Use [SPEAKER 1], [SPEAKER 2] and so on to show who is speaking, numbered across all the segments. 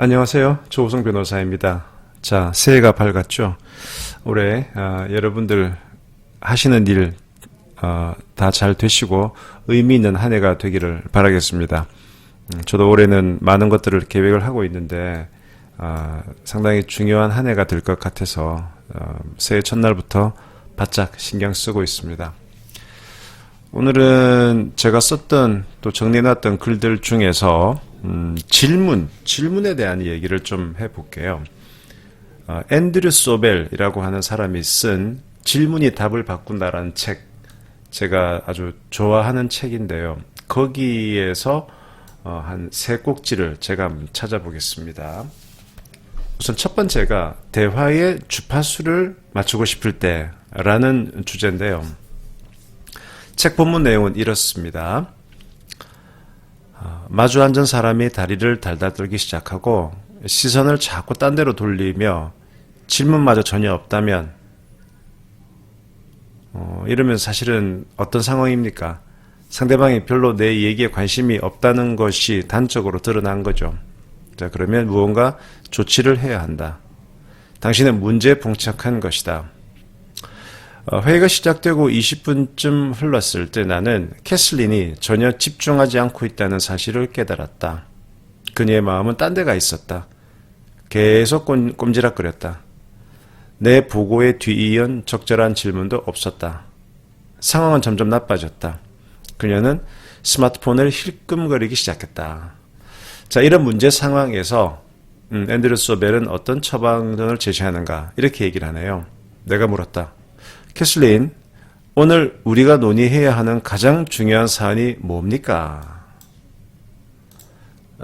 [SPEAKER 1] 안녕하세요. 조우성 변호사입니다. 자, 새해가 밝았죠? 올해 여러분들 하시는 일 다 잘 되시고 의미 있는 한 해가 되기를 바라겠습니다. 저도 올해는 많은 것들을 계획을 하고 있는데 상당히 중요한 한 해가 될 것 같아서 새해 첫날부터 바짝 신경 쓰고 있습니다. 오늘은 제가 썼던 또 정리해놨던 글들 중에서 질문에 대한 얘기를 좀 해볼게요. 앤드류 소벨이라고 하는 사람이 쓴 질문이 답을 바꾼다라는 책, 제가 아주 좋아하는 책인데요. 거기에서 한 세 꼭지를 제가 한번 찾아보겠습니다. 우선 첫 번째가 대화의 주파수를 맞추고 싶을 때라는 주제인데요. 책 본문 내용은 이렇습니다. 마주 앉은 사람이 다리를 달달 떨기 시작하고 시선을 자꾸 딴 데로 돌리며 질문마저 전혀 없다면 이러면 사실은 어떤 상황입니까? 상대방이 별로 내 얘기에 관심이 없다는 것이 단적으로 드러난 거죠. 자, 그러면 무언가 조치를 해야 한다. 당신은 문제에 봉착한 것이다. 회의가 시작되고 20분쯤 흘렀을 때 나는 캐슬린이 전혀 집중하지 않고 있다는 사실을 깨달았다. 그녀의 마음은 딴 데가 있었다. 계속 꼼지락거렸다. 내 보고에 뒤이은 적절한 질문도 없었다. 상황은 점점 나빠졌다. 그녀는 스마트폰을 힐끔거리기 시작했다. 자, 이런 문제 상황에서 앤드류 소벨은 어떤 처방전을 제시하는가 이렇게 얘기를 하네요. 내가 물었다. 캐슬린, 오늘 우리가 논의해야 하는 가장 중요한 사안이 뭡니까?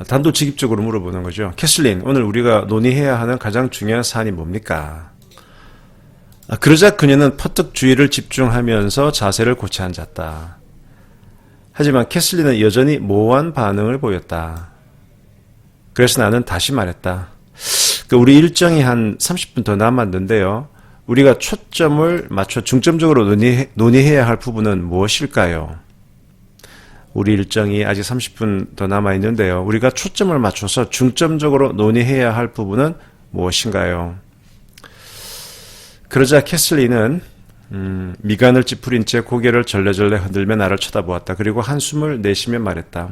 [SPEAKER 1] 단도직입적으로 물어보는 거죠. 캐슬린, 오늘 우리가 논의해야 하는 가장 중요한 사안이 뭡니까? 그러자 그녀는 퍼뜩 주의를 집중하면서 자세를 고쳐 앉았다. 하지만 캐슬린은 여전히 모호한 반응을 보였다. 그래서 나는 다시 말했다. 우리 일정이 한 30분 더 남았는데요. 우리가 초점을 맞춰 중점적으로 논의해야 할 부분은 무엇일까요? 우리 일정이 아직 30분 더 남아있는데요. 우리가 초점을 맞춰서 중점적으로 논의해야 할 부분은 무엇인가요? 그러자 캐슬린은 미간을 찌푸린 채 고개를 절레절레 흔들며 나를 쳐다보았다. 그리고 한숨을 내쉬며 말했다.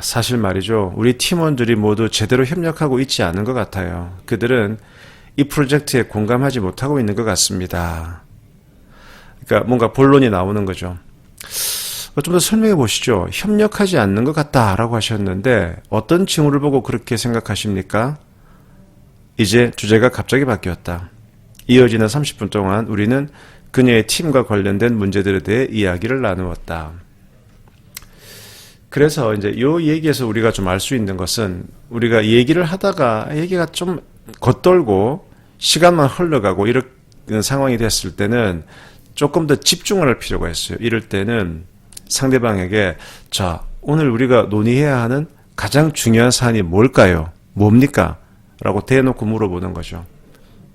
[SPEAKER 1] 사실 말이죠. 우리 팀원들이 모두 제대로 협력하고 있지 않은 것 같아요. 그들은 이 프로젝트에 공감하지 못하고 있는 것 같습니다. 그러니까 뭔가 본론이 나오는 거죠. 좀 더 설명해 보시죠. 협력하지 않는 것 같다라고 하셨는데 어떤 징후를 보고 그렇게 생각하십니까? 이제 주제가 갑자기 바뀌었다. 이어지는 30분 동안 우리는 그녀의 팀과 관련된 문제들에 대해 이야기를 나누었다. 그래서 이제 이 얘기에서 우리가 좀 알 수 있는 것은 우리가 얘기를 하다가 얘기가 좀 겉돌고 시간만 흘러가고 이런 상황이 됐을 때는 조금 더 집중을 할 필요가 있어요. 이럴 때는 상대방에게 자, 오늘 우리가 논의해야 하는 가장 중요한 사안이 뭘까요? 뭡니까? 라고 대놓고 물어보는 거죠.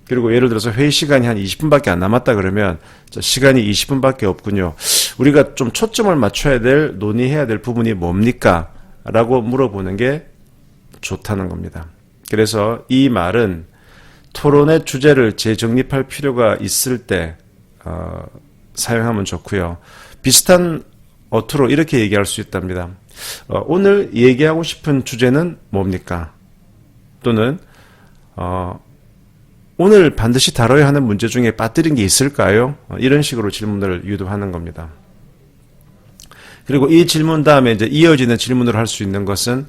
[SPEAKER 1] 그리고 예를 들어서 회의 시간이 한 20분밖에 안 남았다 그러면 자, 시간이 20분밖에 없군요. 우리가 좀 초점을 맞춰야 될, 논의해야 될 부분이 뭡니까? 라고 물어보는 게 좋다는 겁니다. 그래서 이 말은 토론의 주제를 재정립할 필요가 있을 때 사용하면 좋고요. 비슷한 어투로 이렇게 얘기할 수 있답니다. 오늘 얘기하고 싶은 주제는 뭡니까? 또는 오늘 반드시 다뤄야 하는 문제 중에 빠뜨린 게 있을까요? 이런 식으로 질문을 유도하는 겁니다. 그리고 이 질문 다음에 이제 이어지는 질문을 할 수 있는 것은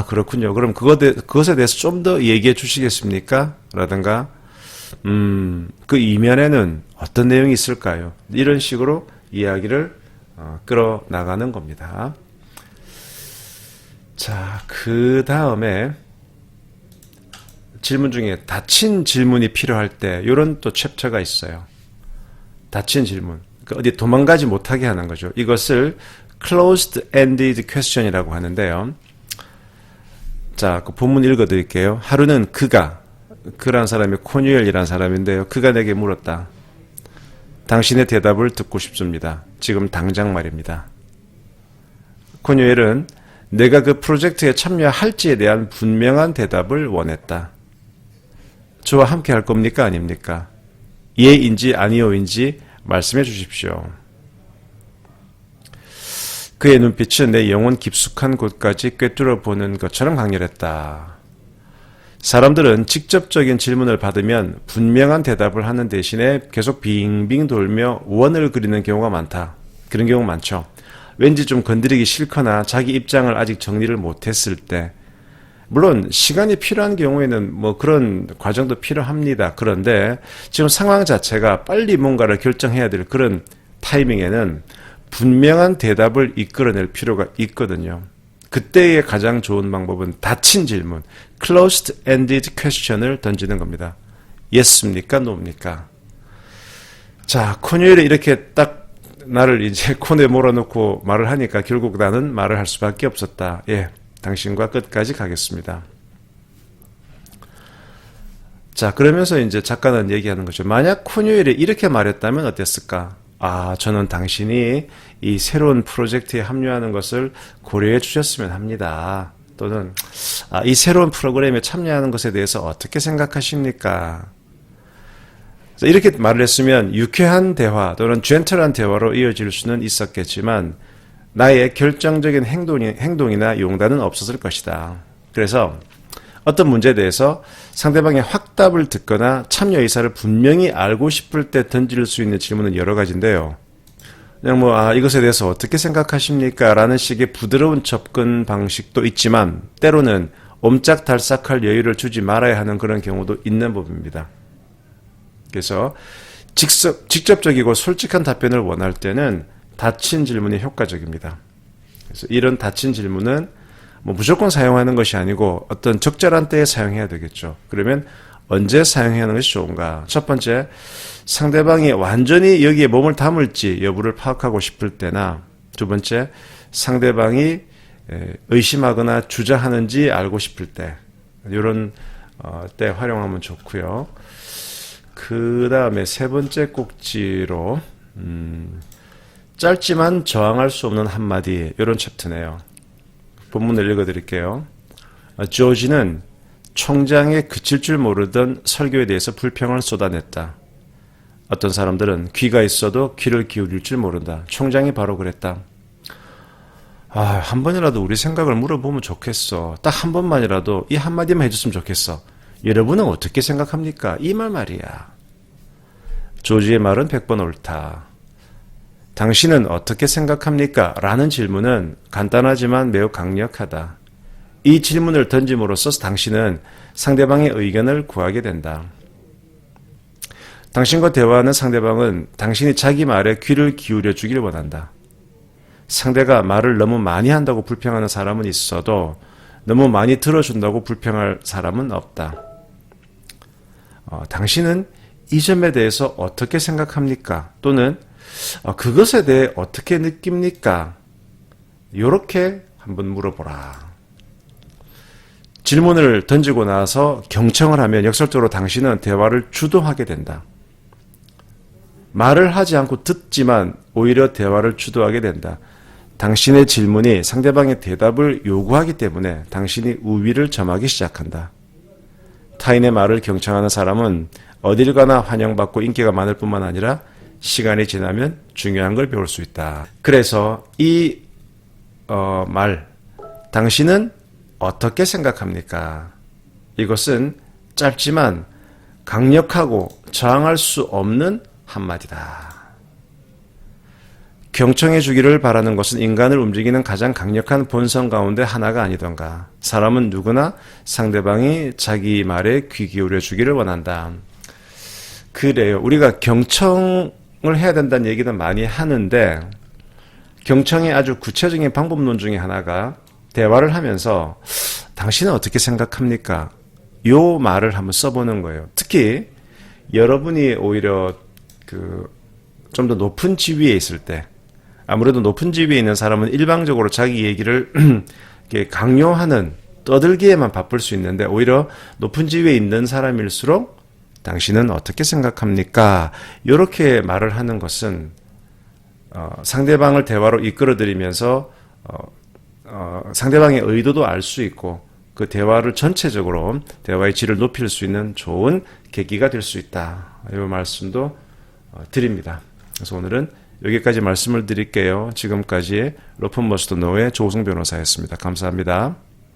[SPEAKER 1] 그렇군요. 그럼 그것에 대해서 좀 더 얘기해 주시겠습니까? 라든가 그 이면에는 어떤 내용이 있을까요? 이런 식으로 이야기를 끌어나가는 겁니다. 자, 그 다음에 질문 중에 닫힌 질문이 필요할 때 이런 또 챕터가 있어요. 닫힌 질문. 그러니까 어디 도망가지 못하게 하는 거죠. 이것을 closed-ended question이라고 하는데요. 자, 그 본문 읽어드릴게요. 하루는 그란 사람이 코뉴엘이란 사람인데요. 그가 내게 물었다. 당신의 대답을 듣고 싶습니다. 지금 당장 말입니다. 코뉴엘은 내가 그 프로젝트에 참여할지에 대한 분명한 대답을 원했다. 저와 함께 할 겁니까? 아닙니까? 예인지 아니오인지 말씀해 주십시오. 그의 눈빛은 내 영혼 깊숙한 곳까지 꿰뚫어 보는 것처럼 강렬했다. 사람들은 직접적인 질문을 받으면 분명한 대답을 하는 대신에 계속 빙빙 돌며 원을 그리는 경우가 많다. 그런 경우 많죠. 왠지 좀 건드리기 싫거나 자기 입장을 아직 정리를 못했을 때, 물론 시간이 필요한 경우에는 뭐 그런 과정도 필요합니다. 그런데 지금 상황 자체가 빨리 뭔가를 결정해야 될 그런 타이밍에는 분명한 대답을 이끌어낼 필요가 있거든요. 그때의 가장 좋은 방법은 닫힌 질문, closed-ended question을 던지는 겁니다. yes입니까? no입니까? 자, 코뉴엘이 이렇게 딱 나를 이제 코너에 몰아놓고 말을 하니까 결국 나는 말을 할 수밖에 없었다. 예, 당신과 끝까지 가겠습니다. 자, 그러면서 이제 작가는 얘기하는 거죠. 만약 코뉴엘이 이렇게 말했다면 어땠을까? 아, 저는 당신이 이 새로운 프로젝트에 합류하는 것을 고려해 주셨으면 합니다. 또는 이 새로운 프로그램에 참여하는 것에 대해서 어떻게 생각하십니까? 이렇게 말을 했으면 유쾌한 대화 또는 젠틀한 대화로 이어질 수는 있었겠지만 나의 결정적인 행동이나 용단은 없었을 것이다. 그래서 어떤 문제에 대해서 상대방의 확답을 듣거나 참여 의사를 분명히 알고 싶을 때 던질 수 있는 질문은 여러 가지인데요. 그냥 이것에 대해서 어떻게 생각하십니까? 라는 식의 부드러운 접근 방식도 있지만 때로는 옴짝달싹할 여유를 주지 말아야 하는 그런 경우도 있는 법입니다. 그래서 직접적이고 솔직한 답변을 원할 때는 닫힌 질문이 효과적입니다. 그래서 이런 닫힌 질문은 무조건 사용하는 것이 아니고 어떤 적절한 때에 사용해야 되겠죠. 그러면 언제 사용해야 하는 것이 좋은가? 첫 번째, 상대방이 완전히 여기에 몸을 담을지 여부를 파악하고 싶을 때나, 두 번째, 상대방이 의심하거나 주저하는지 알고 싶을 때, 이런 때 활용하면 좋고요. 그 다음에 세 번째 꼭지로 짧지만 저항할 수 없는 한마디, 이런 챕터네요. 본문을 읽어드릴게요. 조지는 총장에 그칠 줄 모르던 설교에 대해서 불평을 쏟아냈다. 어떤 사람들은 귀가 있어도 귀를 기울일 줄 모른다. 총장이 바로 그랬다. 한 번이라도 우리 생각을 물어보면 좋겠어. 딱 한 번만이라도 이 한마디만 해줬으면 좋겠어. 여러분은 어떻게 생각합니까? 이 말 말이야. 조지의 말은 100번 옳다. 당신은 어떻게 생각합니까? 라는 질문은 간단하지만 매우 강력하다. 이 질문을 던짐으로써 당신은 상대방의 의견을 구하게 된다. 당신과 대화하는 상대방은 당신이 자기 말에 귀를 기울여 주길 원한다. 상대가 말을 너무 많이 한다고 불평하는 사람은 있어도 너무 많이 들어준다고 불평할 사람은 없다. 당신은 이 점에 대해서 어떻게 생각합니까? 또는 그것에 대해 어떻게 느낍니까? 이렇게 한번 물어보라. 질문을 던지고 나서 경청을 하면 역설적으로 당신은 대화를 주도하게 된다. 말을 하지 않고 듣지만 오히려 대화를 주도하게 된다. 당신의 질문이 상대방의 대답을 요구하기 때문에 당신이 우위를 점하기 시작한다. 타인의 말을 경청하는 사람은 어딜 가나 환영받고 인기가 많을 뿐만 아니라 시간이 지나면 중요한 걸 배울 수 있다. 그래서 이 말, 당신은 어떻게 생각합니까? 이것은 짧지만 강력하고 저항할 수 없는 한마디다. 경청해 주기를 바라는 것은 인간을 움직이는 가장 강력한 본성 가운데 하나가 아니던가. 사람은 누구나 상대방이 자기 말에 귀 기울여 주기를 원한다. 그래요. 우리가 경청을 해야 된다는 얘기는 많이 하는데 경청의 아주 구체적인 방법론 중에 하나가 대화를 하면서 당신은 어떻게 생각합니까? 요 말을 한번 써보는 거예요. 특히 여러분이 오히려 좀 더 높은 지위에 있을 때, 아무래도 높은 지위에 있는 사람은 일방적으로 자기 얘기를 강요하는 떠들기에만 바쁠 수 있는데 오히려 높은 지위에 있는 사람일수록 당신은 어떻게 생각합니까? 이렇게 말을 하는 것은 상대방을 대화로 이끌어들이면서 상대방의 의도도 알 수 있고 그 대화를 전체적으로 대화의 질을 높일 수 있는 좋은 계기가 될 수 있다. 이 말씀도 드립니다. 그래서 오늘은 여기까지 말씀을 드릴게요. 지금까지 러프머스터 노의 조우성 변호사였습니다. 감사합니다.